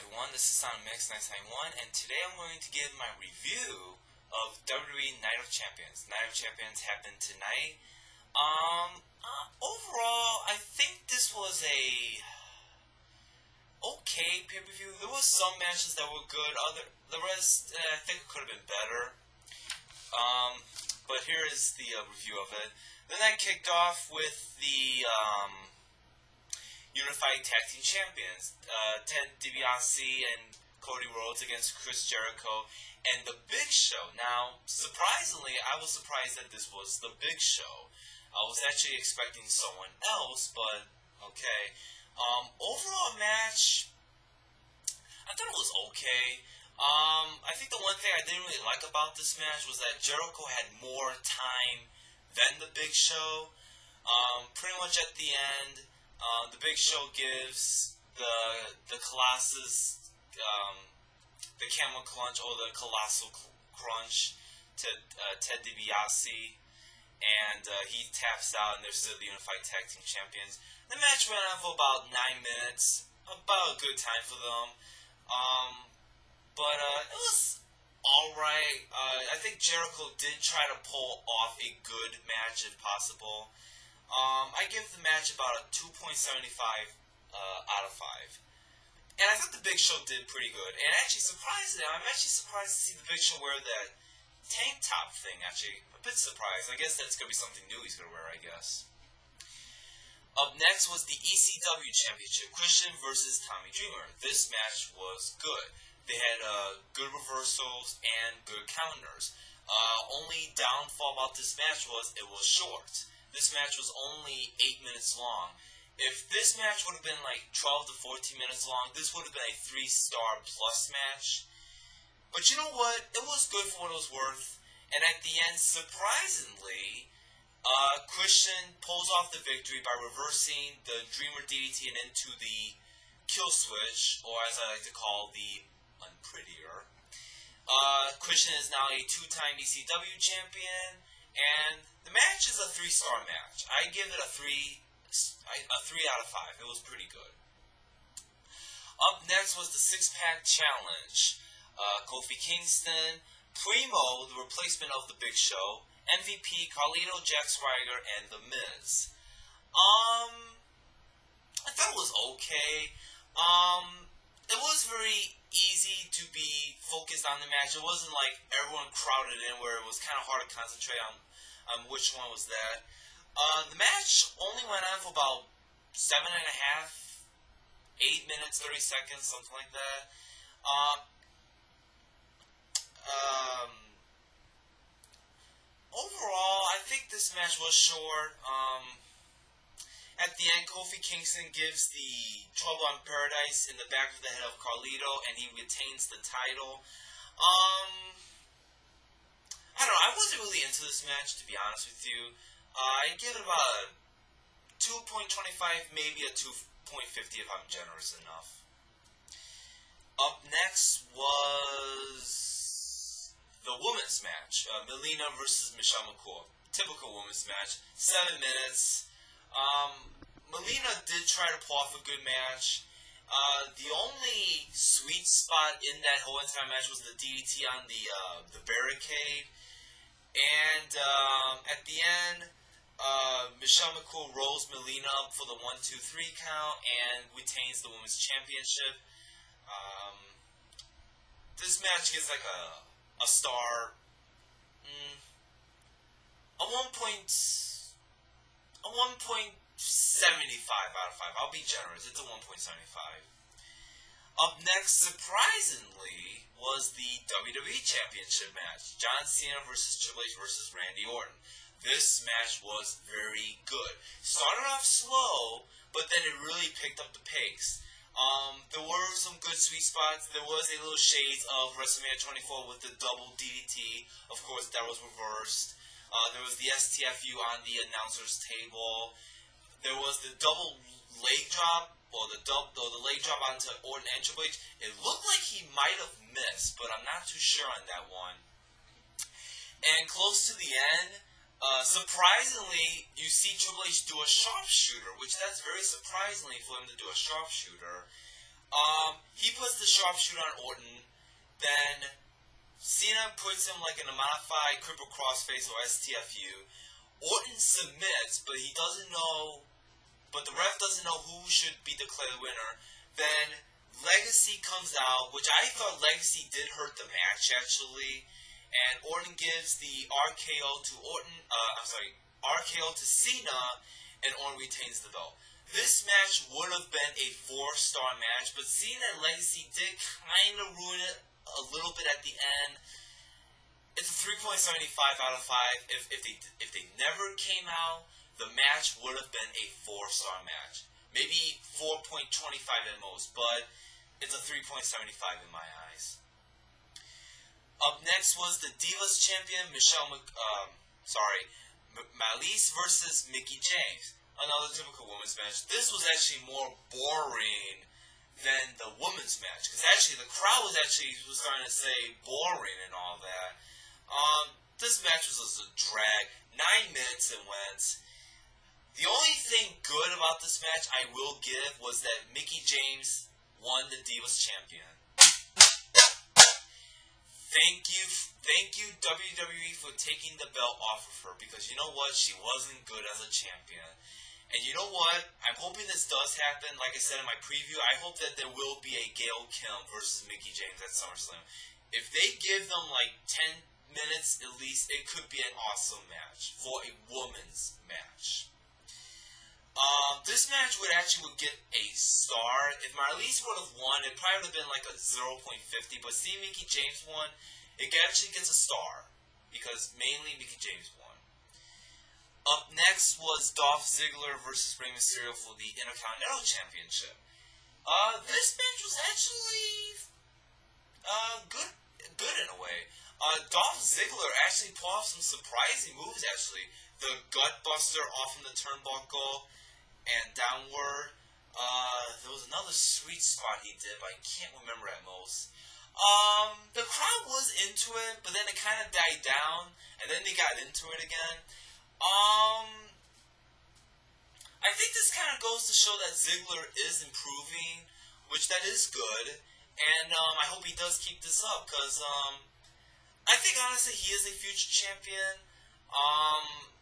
everyone, this is SonicMix991, and today I'm going to give my review of WWE Night of Champions. Night of Champions happened tonight. Overall, I think this was a okay pay-per-view. There was some matches that were good, the rest, I think it could have been better. But here is the review of it. The night kicked off with the Unified Tag Team Champions, Ted DiBiase and Cody Rhodes against Chris Jericho and The Big Show. Now, surprisingly, I was surprised that this was The Big Show. I was actually expecting someone else, but okay. Overall match, I thought it was okay. I think the one thing I didn't really like about this match was that Jericho had more time than The Big Show. Pretty much at the end, The Big Show gives the Colossus, the Camel Crunch or the Colossal Crunch to Ted DiBiase, and he taps out, and they're still the Unified Tag Team Champions. The match went on for about 9 minutes, about a good time for them. But it was alright. I think Jericho did try to pull off a good match if possible. I give the match about a 2.75 out of 5. And I thought The Big Show did pretty good. And actually, surprisingly, I'm actually surprised to see The Big Show wear that tank top thing. Actually, a bit surprised. I guess that's going to be something new he's going to wear, I guess. Up next was the ECW Championship, Christian versus Tommy Dreamer. This match was good. They had good reversals and good counters. Only downfall about this match was it was short. This match was only 8 minutes long. If this match would have been like 12 to 14 minutes long, this would have been a 3-star plus match. But you know what? It was good for what it was worth. And at the end, surprisingly, Christian pulls off the victory by reversing the Dreamer DDT and into the kill switch, or as I like to call the unprettier. Christian is now a 2-time ECW champion, and the match is a 3-star match. I give it a 3 out of 5. It was pretty good. Up next was the 6-pack challenge. Kofi Kingston, Primo, the replacement of The Big Show, MVP, Carlito, Jack Swagger, and The Miz. I thought it was okay. It was very easy to be focused on the match. It wasn't like everyone crowded in where it was kind of hard to concentrate on which one was that. The match only went on for about 7.5, 8 minutes, 30 seconds, something like that. Overall, I think this match was short. At the end, Kofi Kingston gives the Trouble on Paradise in the back of the head of Carlito, and he retains the title. I don't know, I wasn't really into this match, to be honest with you. I give it about a 2.25, maybe a 2.50 if I'm generous enough. Up next was the women's match, Melina versus Michelle McCool. Typical women's match, 7 minutes. Melina did try to pull off a good match. The only sweet spot in that whole entire match was the DDT on the barricade. And at the end, Michelle McCool rolls Melina up for the 1-2-3 count and retains the women's championship. This match gets like a star, a 1.75 out of 5. I'll be generous. It's a 1.75. Up next, surprisingly, was the WWE Championship match. John Cena versus Triple H versus Randy Orton. This match was very good. Started off slow, but then it really picked up the pace. There were some good sweet spots. There was a little shades of WrestleMania 24 with the double DDT. Of course, that was reversed. There was the STFU on the announcer's table. There was the double leg drop, or the leg drop onto Orton and Triple H. It looked like he might have missed, but I'm not too sure on that one. And close to the end, surprisingly, you see Triple H do a sharpshooter, which that's very surprisingly for him to do a sharpshooter. He puts the sharpshooter on Orton. Then Cena puts him like in a modified cripple crossface or STFU. Orton submits, but he doesn't know. But the ref doesn't know who should be declared the winner. Then Legacy comes out, which I thought Legacy did hurt the match actually, and Orton gives the RKO to RKO to Cena, and Orton retains the belt. This match would have been a 4-star match, but Cena and Legacy did kind of ruin it a little bit at the end. It's a 3.75 out of 5. If they never came out, the match would have been a 4-star match. Maybe 4.25 at most, but it's a 3.75 in my eyes. Up next was the Divas champion, Maryse versus Mickie James. Another typical women's match. This was actually more boring than the women's match, because actually the crowd was starting to say boring and all that. This match was a drag. 9 minutes it went. The only thing good about this match I will give was that Mickie James won the Divas champion. Thank you WWE for taking the belt off of her, because you know what? She wasn't good as a champion. And you know what? I'm hoping this does happen. Like I said in my preview, I hope that there will be a Gail Kim versus Mickie James at SummerSlam. If they give them like 10 minutes at least, it could be an awesome match for a women's match. This match would get a star. If Maryse would have won, it probably would have been like a 0.50. But seeing Mickie James won, it actually gets a star, because mainly Mickie James won. Up next was Dolph Ziggler versus Rey Mysterio for the Intercontinental Championship. This match was actually good in a way. Dolph Ziggler actually pulled off some surprising moves. Actually, the Gutbuster off from the turnbuckle and downward. There was another sweet spot he did, but I can't remember at most. The crowd was into it, but then it kind of died down, and then they got into it again. I think this kind of goes to show that Ziggler is improving, which that is good, and I hope he does keep this up, because I think honestly he is a future champion.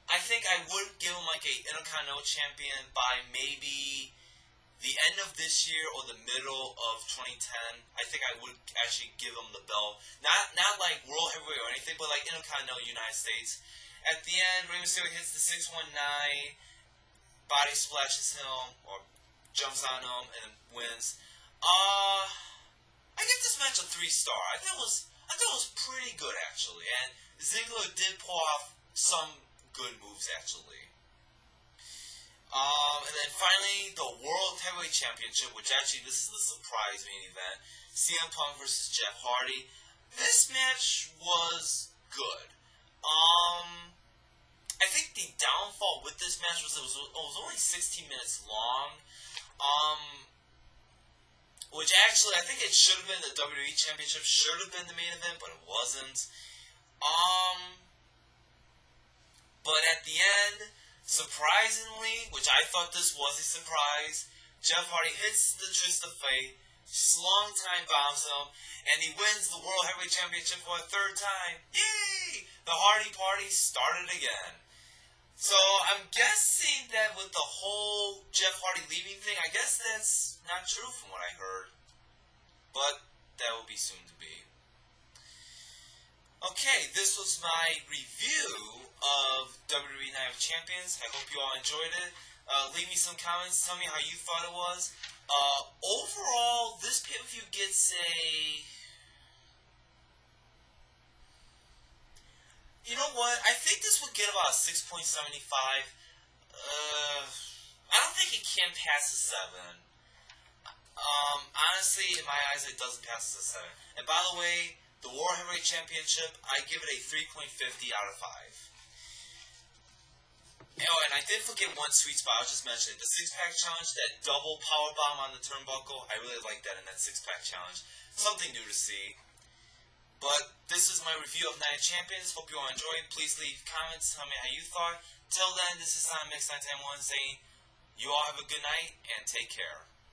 I think I would give him like a Intercontinental champion by maybe the end of this year or the middle of 2010. I think I would actually give him the belt, not like World Heavyweight or anything, but like Intercontinental United States. At the end, Rey Mysterio hits the 619, body splashes him, or jumps on him, and wins. I give this match a 3-star. I thought it was pretty good, actually. And Ziggler did pull off some good moves, actually. And then finally, the World Heavyweight Championship, which actually this is the surprise main event. CM Punk versus Jeff Hardy. This match was good. I think the downfall with this match was it was only 16 minutes long. Which actually, I think it should have been the WWE Championship, should have been the main event, but it wasn't. But at the end, surprisingly, which I thought this was a surprise, Jeff Hardy hits the Twist of Fate, Slung Time bombs him, and he wins the World Heavyweight Championship for a 3rd time. Yay! The Hardy Party started again. So I'm guessing that with the whole Jeff Hardy leaving thing, I guess that's not true from what I heard. But that will be soon to be. Okay, this was my review of WWE Night of Champions. I hope you all enjoyed it. Leave me some comments. Tell me how you thought it was. Overall, this pay-per-view gets a... You know what? I think this would get about a 6.75. I don't think it can pass a 7. Honestly, in my eyes, it doesn't pass a 7. And by the way, the World Heavyweight Championship, I give it a 3.50 out of 5. Oh, and I did forget one sweet spot. I'll just mention it. The 6-pack challenge, that double powerbomb on the turnbuckle, I really like that in that 6-pack challenge. Something new to see. But this is my review of Night of Champions. Hope you all enjoyed. Please leave comments. Tell me how you thought. Till then, this is Simon Mix 910 saying you all have a good night and take care.